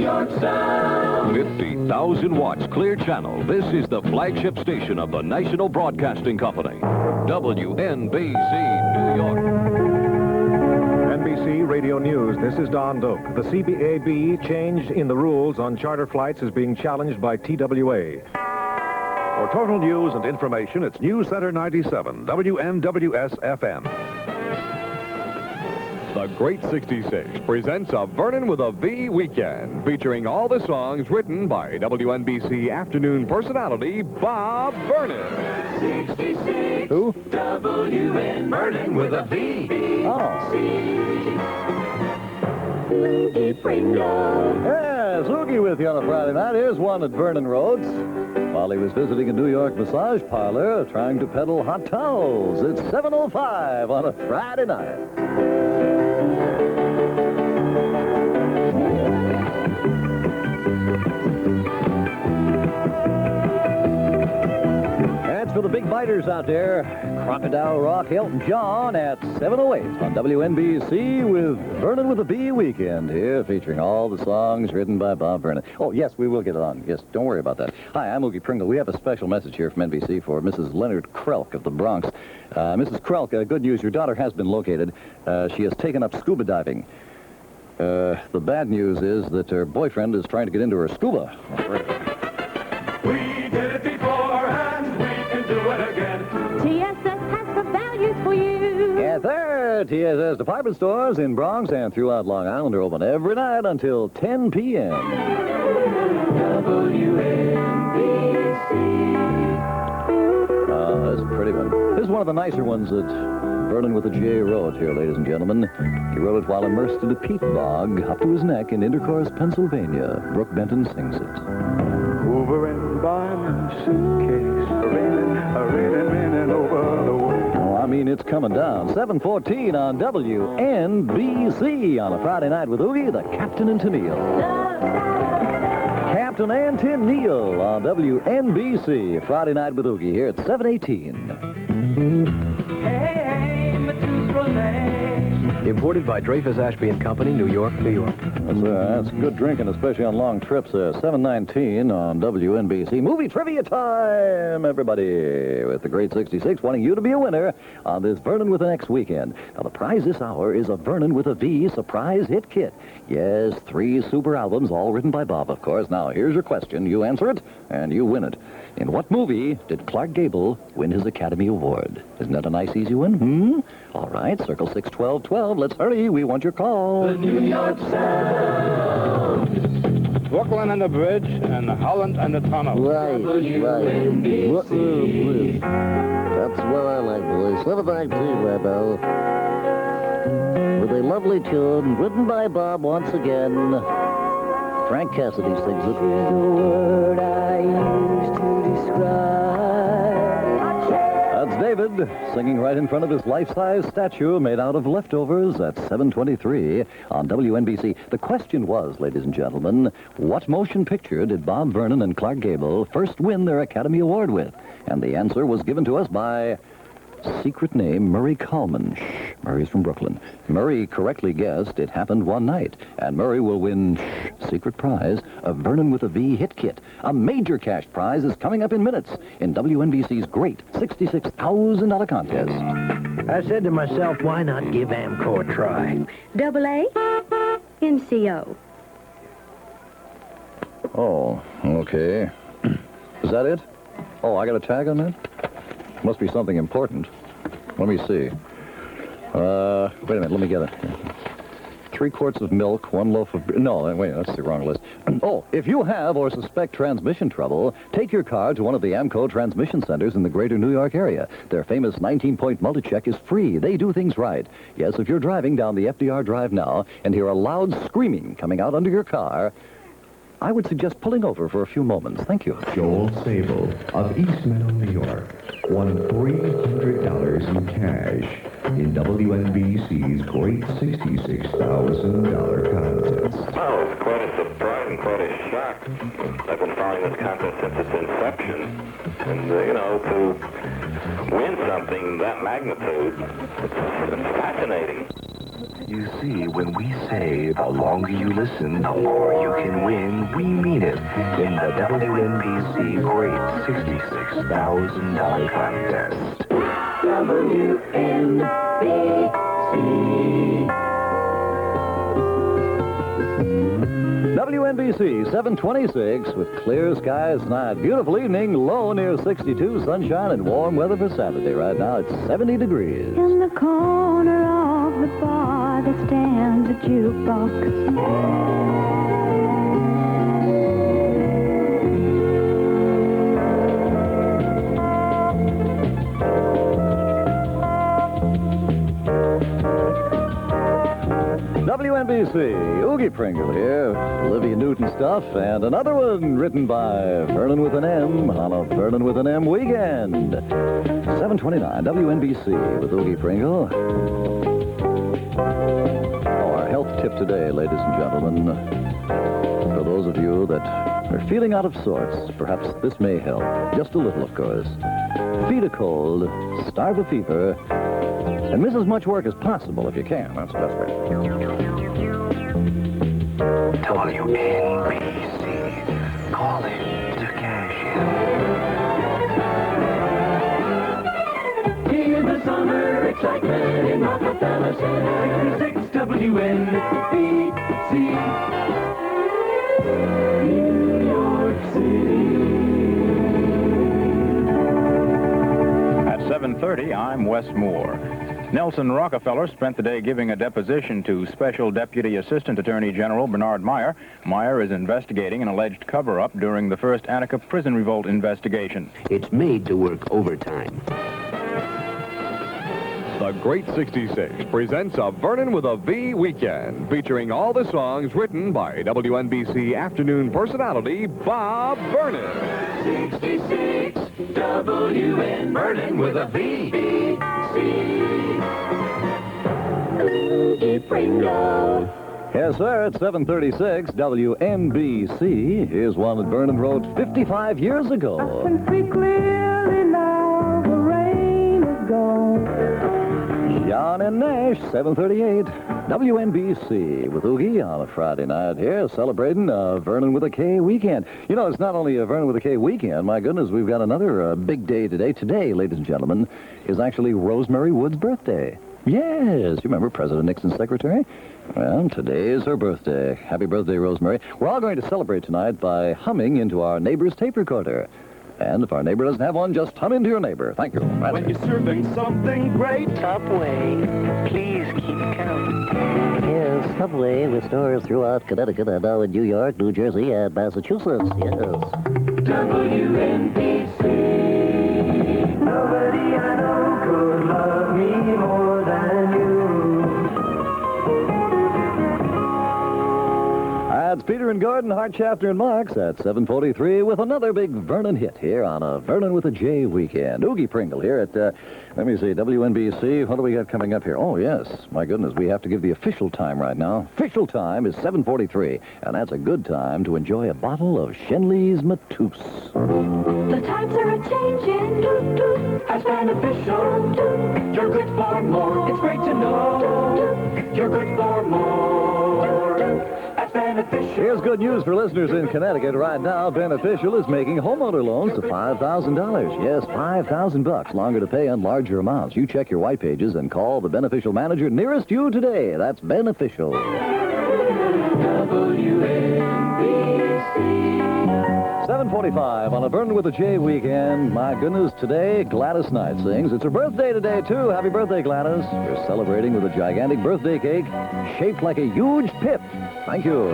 York sound. 50,000 watts clear channel. This is the flagship station of the National Broadcasting Company. WNBC, New York. NBC Radio News, this is Don Doak. The CBAB change in the rules on charter flights is being challenged by TWA. For total news and information, it's News Center 97, WNWS-FM. The Great 66 presents a Vernon with a V weekend, featuring all the songs written by WNBC afternoon personality Bob Vernon. 66. Who? WN Vernon with a V. Oh. Oogie Pringle. Yes, Oogie with you on a Friday night. Here's one at Vernon Roads. While he was visiting a New York massage parlor, trying to peddle hot towels. It's 7:05 on a Friday night. That's for the big biters out there. Crocodile Rock, Elton John at 7:08 on WNBC with Vernon with a B weekend here, featuring all the songs written by Bob Vernon. Oh, yes, we will get it on. Yes, don't worry about that. Hi, I'm Oogie Pringle. We have a special message here from NBC for Mrs. Leonard Krelk of the Bronx. Mrs. Krelk, good news. Your daughter has been located. She has taken up scuba diving. The bad news is that her boyfriend is trying to get into her scuba. We did it before and we can do it again. TSS has the values for you. Yes, sir. TSS department stores in Bronx and throughout Long Island are open every night until 10 p.m. That's a pretty one. Here's one of the nicer ones that Vernon with a J wrote here, ladies and gentlemen. He wrote it while immersed in a peat bog up to his neck in Intercourse, Pennsylvania. Brooke Benton sings it. Over and by my suitcase, raining over the way. Oh, I mean, it's coming down. 7:14 on WNBC on a Friday night with Oogie, the Captain and Tennille. Captain and Tennille on WNBC. Friday night with Oogie here at 7:18. Imported by Dreyfus Ashby and Company, New York, New York. That's good drinking, especially on long trips. 7:19 on WNBC. Movie trivia time, everybody, with the Great 66, wanting you to be a winner on this Vernon with an X weekend. Now, the prize this hour is a Vernon with a V surprise hit kit. Yes, 3 super albums, all written by Bob, of course. Now, here's your question. You answer it, and you win it. In what movie did Clark Gable win his Academy Award? Isn't that a nice, easy one? All right, circle 61212. Let's hurry. We want your call. The New York sound. Brooklyn and the bridge, and Holland and the tunnel. Right. That's what I like, boys. 719, Rebel. With a lovely tune written by Bob once again. Frank Cassidy sings it. The word I used to describe. That's David singing right in front of his life-size statue made out of leftovers at 7:23 on WNBC. The question was, ladies and gentlemen, what motion picture did Bob Vernon and Clark Gable first win their Academy Award with? And the answer was given to us by secret name Murray Coleman. Shh, Murray's from Brooklyn. Murray correctly guessed it happened one night, and Murray will win secret prize, a Vernon with a V hit kit. A major cash prize is coming up in minutes in WNBC's great $66,000 contest. I said to myself, why not give AMCO a try? AA, NCO. Oh, okay. Is that it? Oh, I got a tag on that? Must be something important. Let me see. Wait a minute, let me get it. 3 quarts of milk, 1 loaf of... No, wait, that's the wrong list. Oh, if you have or suspect transmission trouble, take your car to one of the AMCO transmission centers in the greater New York area. Their famous 19-point multi-check is free. They do things right. Yes, if you're driving down the FDR Drive now and hear a loud screaming coming out under your car, I would suggest pulling over for a few moments. Thank you. Joel Sable of East Meadow, New York, won $300 in cash in WNBC's great $66,000 contest. Well, it's quite a surprise and quite a shock. I've been following this contest since its inception. And, to win something that magnitude, it's fascinating. You see, when we say the longer you listen, the more you can win, we mean it in the WNBC Great $66,000 contest. WNBC 726 with clear skies tonight. Beautiful evening, low near 62, sunshine and warm weather for Saturday. Right now it's 70 degrees. In the corner of the bar that stands a jukebox. WNBC, Oogie Pringle here, Olivia Newton stuff, and another one written by Vernon with an M on a Vernon with an M weekend. 729 WNBC with Oogie Pringle. Our health tip today, ladies and gentlemen, for those of you that are feeling out of sorts, perhaps this may help. Just a little, of course. Feed a cold, starve a fever, and miss as much work as possible if you can. That's the best way. WNBC, call in to cash in. Hear the summer excitement in Rockefeller Center. 66 WNBC, New York City. At 7:30, I'm Wes Moore. Nelson Rockefeller spent the day giving a deposition to Special Deputy Assistant Attorney General Bernard Meyer. Meyer is investigating an alleged cover-up during the first Attica prison revolt investigation. It's made to work overtime. The Great 66 presents a Vernon with a V weekend, featuring all the songs written by WNBC afternoon personality Bob Vernon. 66 WN Vernon with a V. Oogie Pringle. Yes, sir, it's 736 WNBC. Here's one that Vernon wrote 55 years ago. I can see clearly now the rain is gone. John and Nash, 738 WNBC with Oogie on a Friday night here, celebrating Vernon with a K weekend. You know, it's not only a Vernon with a K weekend. My goodness, we've got another big day today. Today, ladies and gentlemen, is actually Rosemary Wood's birthday. Yes, you remember President Nixon's secretary? Well, today is her birthday. Happy birthday, Rosemary. We're all going to celebrate tonight by humming into our neighbor's tape recorder. And if our neighbor doesn't have one, just hum into your neighbor. Thank you. Right When you're serving something great. Subway, please keep count. Yes, Subway with stores throughout Connecticut and now in New York, New Jersey, and Massachusetts. Yes. WNBC. Nobody I know could love me more than you. That's Peter and Gordon, Hart, Shafter, and Marks at 7:43 with another big Vernon hit here on a Vernon with a J weekend. Oogie Pringle here at, let me see, WNBC. What do we got coming up here? Oh, yes. My goodness, we have to give the official time right now. Official time is 7:43, and that's a good time to enjoy a bottle of Shenley's Matoose. The times are a-changing. As beneficial. You're good for more. It's great to know. You're good for more. As beneficial. Here's good news for listeners in Connecticut right now. Beneficial is making homeowner loans to $5,000. Yes, $5,000 longer to pay on larger amounts. You check your white pages and call the Beneficial manager nearest you today. That's Beneficial. WNBC. 7:45 on a Vernon with a J weekend. My goodness, today Gladys Knight sings. It's her birthday today, too. Happy birthday, Gladys. We're celebrating with a gigantic birthday cake shaped like a huge pip. Thank you.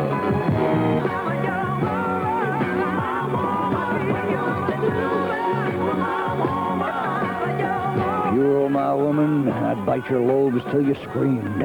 If you were my woman, I'd bite your lobes till you screamed.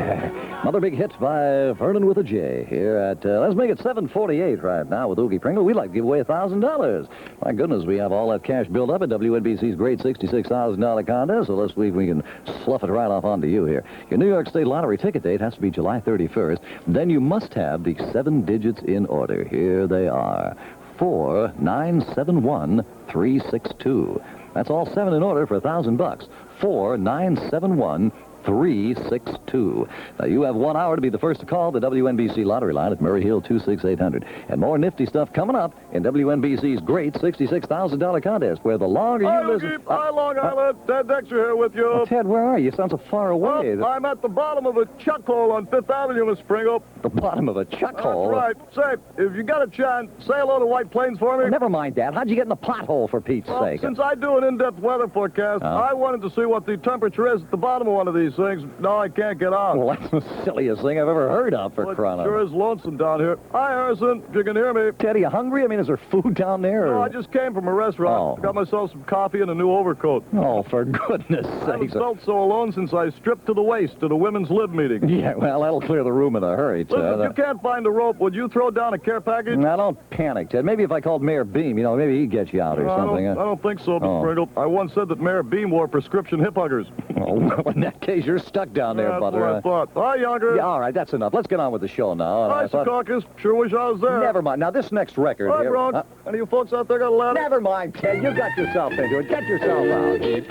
Another big hit by Vernon with a J here at, let's make it 7:48 right now with Oogie Pringle. We'd like to give away $1,000. My goodness, we have all that cash built up at WNBC's great $66,000 contest, so let's see if we can slough it right off onto you here. Your New York State Lottery ticket date has to be July 31st. Then you must have the 7 digits in order. Here they are. 4971362. That's all 7 in order for $1,000. 4971362. 362. Now, you have 1 hour to be the first to call the WNBC lottery line at Murray Hill 26800. And more nifty stuff coming up in WNBC's great $66,000 contest, where the longer you listen... Hi, Long Island. Ted Dexter here with you. Oh, Ted, where are you? You sound so far away. I'm at the bottom of a chuck hole on Fifth Avenue, Miss Pringle. The bottom of a chuck hole? That's right. Say, if you got a chance, say hello to White Plains for me. Oh, never mind that. How'd you get in the pothole, for Pete's sake? Since I do an in-depth weather forecast, I wanted to see what the temperature is at the bottom of one of these things. No, I can't get out. Well, that's the silliest thing I've ever heard of, for crying out loud. It sure is lonesome down here. Hi, Harrison, if you can hear me. Ted, are you hungry? I mean, is there food down there? No, I just came from a restaurant. Got myself some coffee and a new overcoat. Oh, for goodness sakes. I felt so alone since I stripped to the waist at a women's lib meeting. Yeah, well, that'll clear the room in a hurry, Ted. Listen, if you can't find a rope, would you throw down a care package? Now, don't panic, Ted. Maybe if I called Mayor Beam, maybe he'd get you out or something. I don't think so, Mr. Pringle. I once said that Mayor Beam wore prescription hip huggers. Oh, well, in that case, you're stuck down there, Butler. That's what I thought. Hi, Younger. Yeah, all right, that's enough. Let's get on with the show now. Hi, Secaucus. Sure wish I was there. Never mind. Now, this next record Hi, here... Bronx. Any of you folks out there got a ladder? Never mind, Ted. You got yourself into it. Get yourself out. They're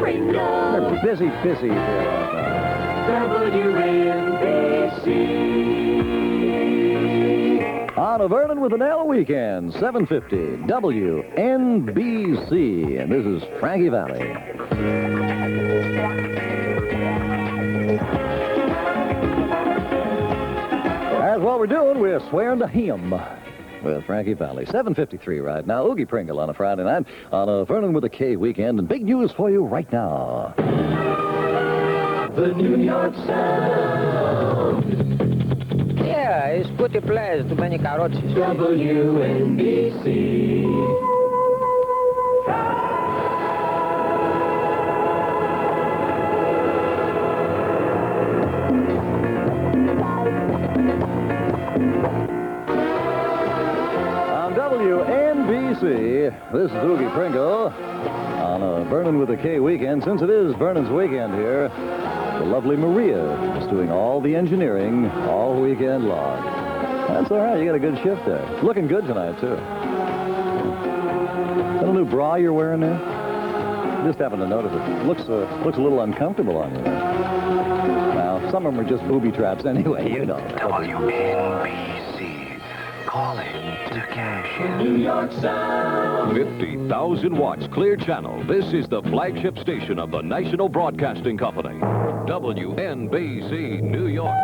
busy here right now. WNBC. On a Vernon with an L weekend, 750 WNBC. And this is Frankie Valli. That's what we're doing. We're swearing to him with Frankie Valli. 7:53 right now. Oogie Pringle on a Friday night on a Vernon with a K weekend. And big news for you right now. The New York Sound. Yeah, it's pretty place. Too many carrots. WNBC. WNBC, this is Oogie Pringle on a Vernon with a K weekend. Since it is Vernon's weekend here, the lovely Maria is doing all the engineering all weekend long. That's all right. You got a good shift there. Looking good tonight, too. Is that a new bra you're wearing there? Just happened to notice it. Looks a little uncomfortable on you there. Well, some of them are just booby traps anyway, you know. WNBC. Call in to cash in. New York Sound. 50,000 watts clear channel. This is the flagship station of the National Broadcasting Company. WNBC, New York.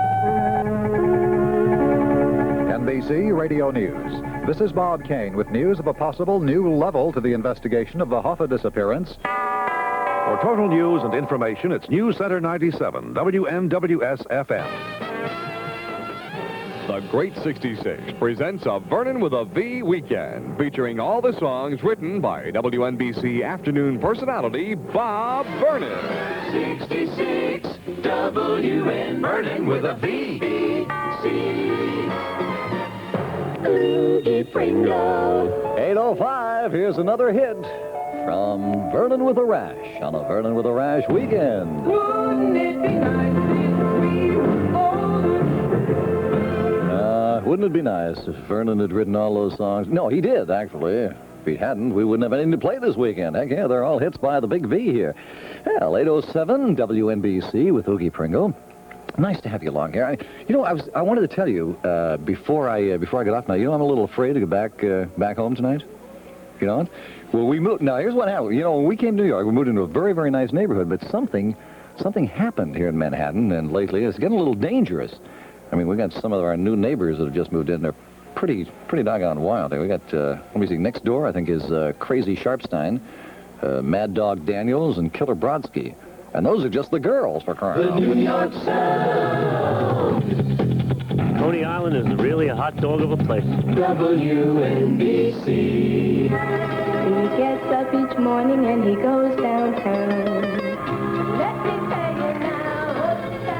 NBC Radio News. This is Bob Kane with news of a possible new level to the investigation of the Hoffa disappearance. For total news and information, it's News Center 97, WNWS-FM. The Great 66 presents a Vernon with a V weekend, featuring all the songs written by WNBC afternoon personality Bob Vernon. 66 WN Vernon with a V. Oogie Pringle. 8:05, here's another hit from Vernon with a Rash on a Vernon with a Rash weekend. Wouldn't it be nice if we were older? Wouldn't it be nice if Vernon had written all those songs? No, he did, actually. If he hadn't, we wouldn't have anything to play this weekend. Heck yeah, they're all hits by the Big V here. Well, 8:07, WNBC with Oogie Pringle. Nice to have you along here. I wanted to tell you before I get off now. I'm a little afraid to go back home tonight. You know? Well, we moved. Now, here's what happened. When we came to New York, we moved into a very, very nice neighborhood, but something happened here in Manhattan, and lately it's getting a little dangerous. I mean, we got some of our new neighbors that have just moved in. They're pretty doggone wild. We got, let me see, next door, I think, is Crazy Sharpstein, Mad Dog Daniels, and Killer Brodsky. And those are just the girls, for crying out loud. The New York Sound. Coney Island is really a hot dog of a place. WNBC. He gets up each morning and he goes downtown. Let me tell you now.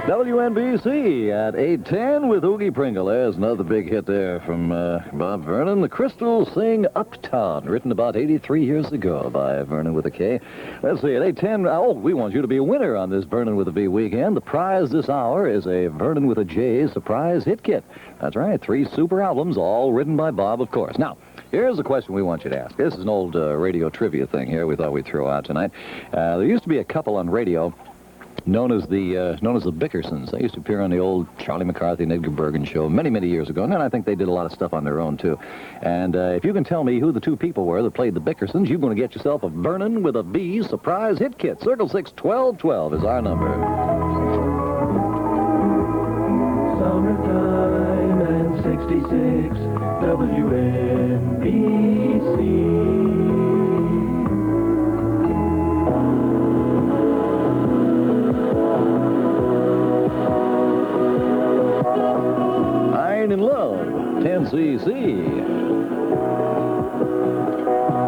WNBC at 8:10 with Oogie Pringle. There's another big hit there from Bob Vernon. The Crystals sing Uptown, written about 83 years ago by Vernon with a K. Let's see, at 8:10, we want you to be a winner on this Vernon with a V weekend. The prize this hour is a Vernon with a J surprise hit kit. That's right, 3 super albums, all written by Bob, of course. Now, here's a question we want you to ask. This is an old radio trivia thing here we thought we'd throw out tonight. There used to be a couple on radio known as the Bickersons. They used to appear on the old Charlie McCarthy and Edgar Bergen show many, many years ago. And then I think they did a lot of stuff on their own, too. And if you can tell me who the two people were that played the Bickersons, you're going to get yourself a Vernon with a V surprise hit kit. Circle 6-12-12 is our number. Summertime and 66 WNBC. In Love, 10cc.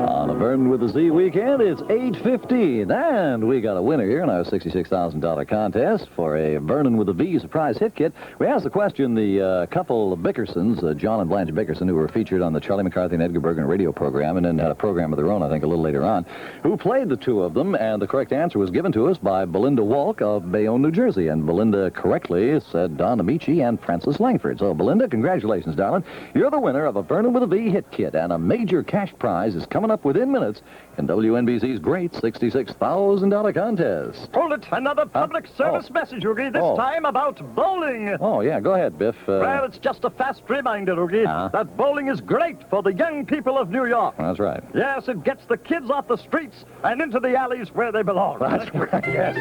On a Burn with a Z weekend, it's 8:15, and we got a winner here in our $66,000 contest for a Vernon with a V surprise hit kit. We asked the question, the couple of Bickersons, John and Blanche Bickerson, who were featured on the Charlie McCarthy and Edgar Bergen radio program, and then had a program of their own, I think, a little later on, who played the two of them, and the correct answer was given to us by Belinda Walk of Bayonne, New Jersey, and Belinda correctly said Don Amici and Francis Langford. So, Belinda, congratulations, darling. You're the winner of a Vernon with a V hit kit, and a major cash prize is coming up within minutes in WNBC's great $66,000 contest. Hold it! Another public service message, Oogie, this time about bowling. Oh, yeah, go ahead, Biff. Well, it's just a fast reminder, Oogie, that bowling is great for the young people of New York. That's right. Yes, it gets the kids off the streets and into the alleys where they belong. That's right, yes.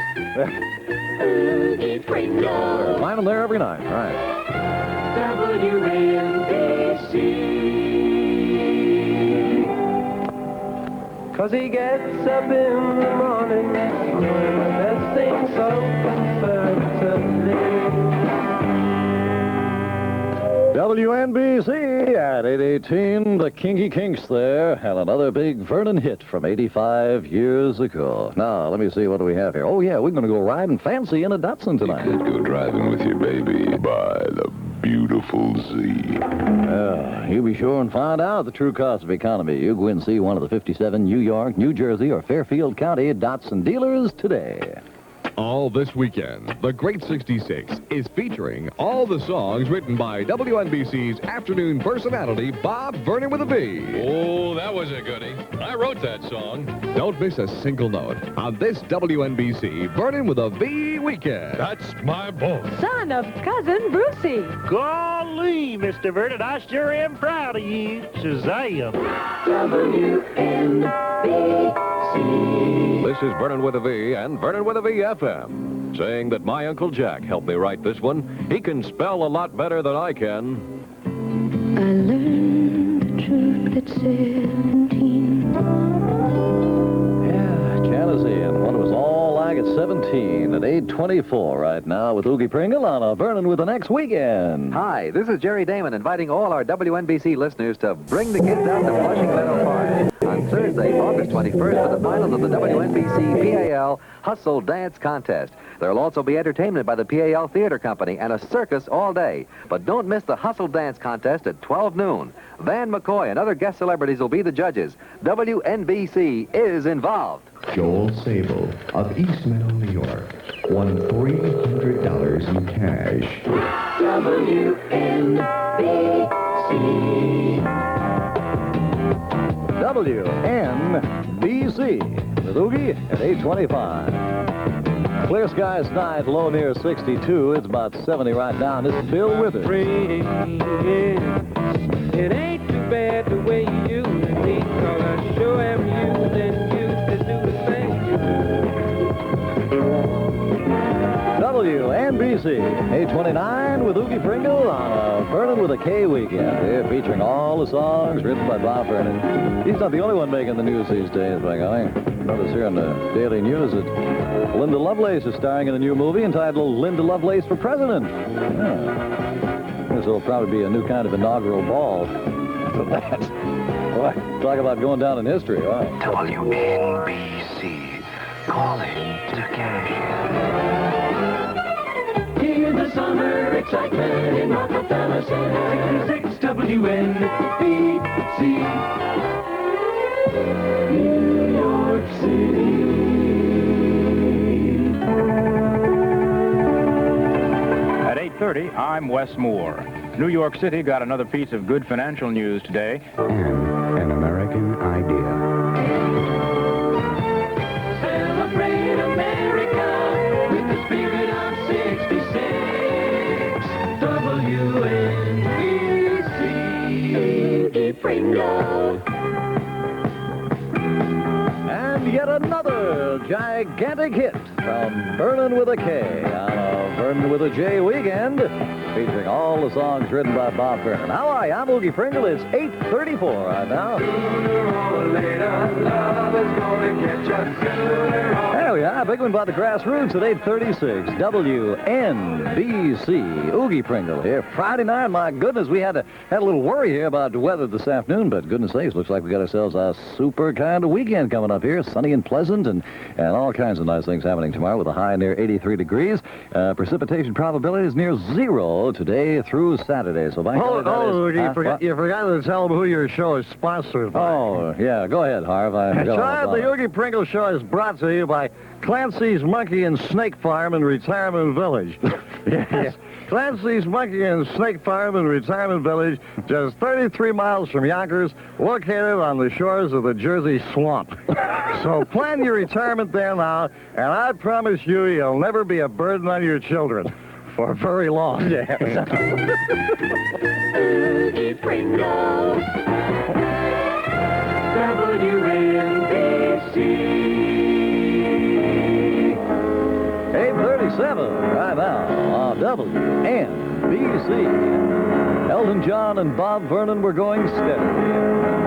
Pringle. Find them there every night, right. WNBC. 'Cause he gets up in the morning, doing the best thing so conservatively. WNBC at 8:18, the Kinky Kinks there, and another big Vernon hit from 85 years ago. Now, let me see, what do we have here? Oh, yeah, we're going to go riding fancy in a Datsun tonight. You could go driving with your baby by the beautiful Z. Yeah, you be sure and find out the true cost of economy. You go and see one of the 57 New York, New Jersey, or Fairfield County Datsun dealers today. All this weekend, the Great 66 is featuring all the songs written by WNBC's afternoon personality, Bob Vernon with a V. Oh, that was a goodie. I wrote that song. Don't miss a single note on this WNBC Vernon with a V weekend. That's my boy. Son of Cousin Brucey. Golly, Mr. Vernon, I sure am proud of you. Shazam. WNBC. This is Vernon with a V and Vernon with a V FM, saying that my Uncle Jack helped me write this one. He can spell a lot better than I can. I learned the truth at 17. Yeah, Genesee, and what it was all like at 17 at 8:24 right now with Oogie Pringle on a Vernon with the next weekend. Hi, this is Jerry Damon inviting all our WNBC listeners to bring the kids out to Flushing Meadow Park on Thursday, August 21st for the finals of the WNBC PAL Hustle Dance Contest. There will also be entertainment by the PAL Theater Company and a circus all day. But don't miss the Hustle Dance Contest at 12 noon. Van McCoy and other guest celebrities will be the judges. WNBC is involved. Joel Sable of East Meadow, New York, won $300 in cash. WNBC. WNBC with Oogie at 8:25. Clear skies tonight, low near 62. It's about 70 right now. This is Bill Withers. It ain't too bad the way you use me, 'cause I sure am used and used to do the things you do. WNBC 8:29 with Oogie Pringle on a Vernon with a K weekend. Here featuring all the songs written by Bob Vernon. He's not the only one making the news these days, by golly. Notice here in the Daily News that Linda Lovelace is starring in a new movie entitled Linda Lovelace for President. This will probably be a new kind of inaugural ball for that. Boy, talk about going down in history. Wow. WNBC, calling to cash. Hear the summer excitement in Rockefeller Center. 66 WNBC, New York City. At 8:30, I'm Wes Moore. New York City got another piece of good financial news today. And an American idea. Celebrate America with the Pringle. And yet another gigantic hit from Vernon with a K on a Vernon with a J weekend, featuring all the songs written by Bob Vernon. How are you? I'm Oogie Pringle. It's 8:34 right now. There we are. Big one by the Grassroots at 8:36. WNBC. Oogie Pringle here. Friday night. My goodness, we had a little worry here about the weather this afternoon, but goodness sakes, looks like we got ourselves a super kind of weekend coming up here. Sunny and pleasant, and all kinds of nice things happening tomorrow with a high near 83 degrees. Precipitation probability is near 0 today through Saturday. So by you forgot to tell them who your show is sponsored by. Oh, yeah. Go ahead, Harv. The Oogie Pringle Show is brought to you by Clancy's Monkey and Snake Farm and Retirement Village. Yes. Clancy's Monkey and Snake Farm and Retirement Village, just 33 miles from Yonkers, located on the shores of the Jersey Swamp. So plan your retirement there now, and I promise you, you'll never be a burden on your children for very long. Oogie Pringle. WNBC. 8:37 right now on WNBC. Elton John and Bob Vernon were going steady.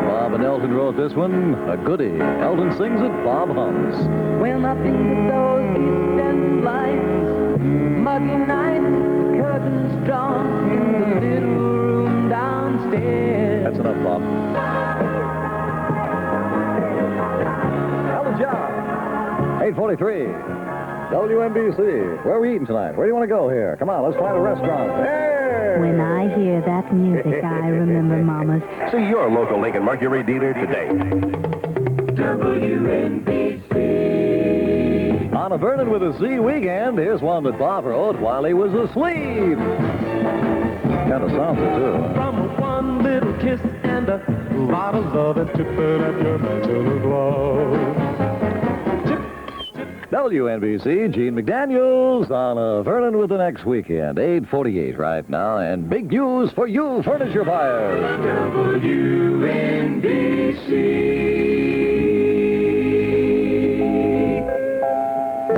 Bob and Elton wrote this one, a goodie. Elton sings it, Bob hums. When I think of those eastern lights, muggy nights, the curtains drawn in the little room downstairs. That's enough, Bob. Elton John. 8:43. WNBC. Where are we eating tonight? Where do you want to go here? Come on, let's find a restaurant. Hey! When I hear that music, I remember Mama's. See your local Lincoln Mercury dealer today. WNBC. On a Vernon with a Z weekend, here's one that Bob wrote while he was asleep. Kind of sounds it, too. From one little kiss and a lot of love and tipping at your mantle glove. WNBC, Gene McDaniels on a Vernon with the next weekend. 8:48 right now, and big news for you furniture buyers. WNBC.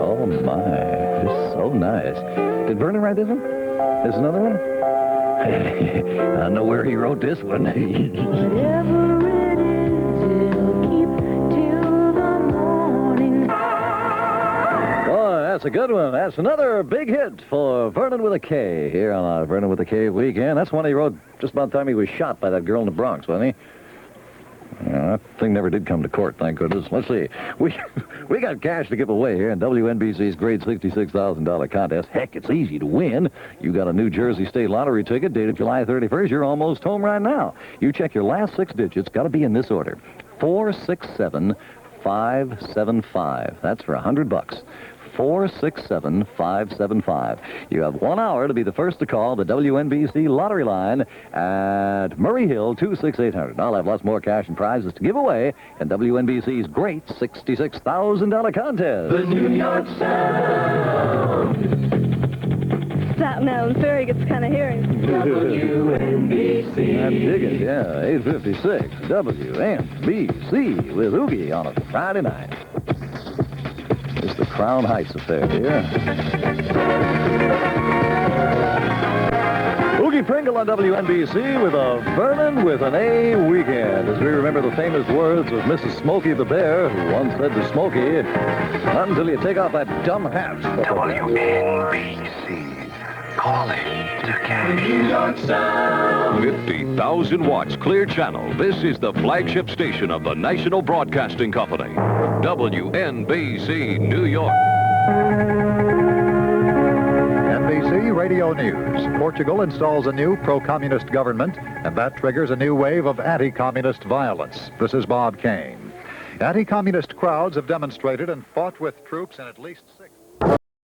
Oh, my. Just so nice. Did Vernon write this one? There's another one? I know where he wrote this one. Whatever it is, it'll keep till the morning. Boy, that's a good one. That's another big hit for Vernon with a K here on our Vernon with a K weekend. That's one he wrote just about the time he was shot by that girl in the Bronx, wasn't he? That thing never did come to court, thank goodness. Let's see. We got cash to give away here in WNBC's great $66,000 contest. Heck, it's easy to win. You got a New Jersey State Lottery ticket dated July 31st. You're almost home right now. You check your last 6 digits. Got to be in this order. 467-575. That's for $100. 467-575. You have 1 hour to be the first to call the WNBC lottery line at Murray Hill 26800. I'll have lots more cash and prizes to give away in WNBC's great $66,000 contest. The New York Sound. Staten Island Ferry gets kind of hairy. WNBC. I dig it, yeah. 8:56. WNBC with Oogie on a Friday night. It's the Crown Heights affair here. Oogie Pringle on WNBC with a Vernon with an A weekend. As we remember the famous words of Mrs. Smokey the Bear, who once said to Smokey, not until you take off that dumb hat. WNBC. Calling to cash. 50,000 watts clear channel. This is the flagship station of the National Broadcasting Company. WNBC, New York. NBC Radio News. Portugal installs a new pro-communist government, and that triggers a new wave of anti-communist violence. This is Bob Kane. Anti-communist crowds have demonstrated and fought with troops in at least 6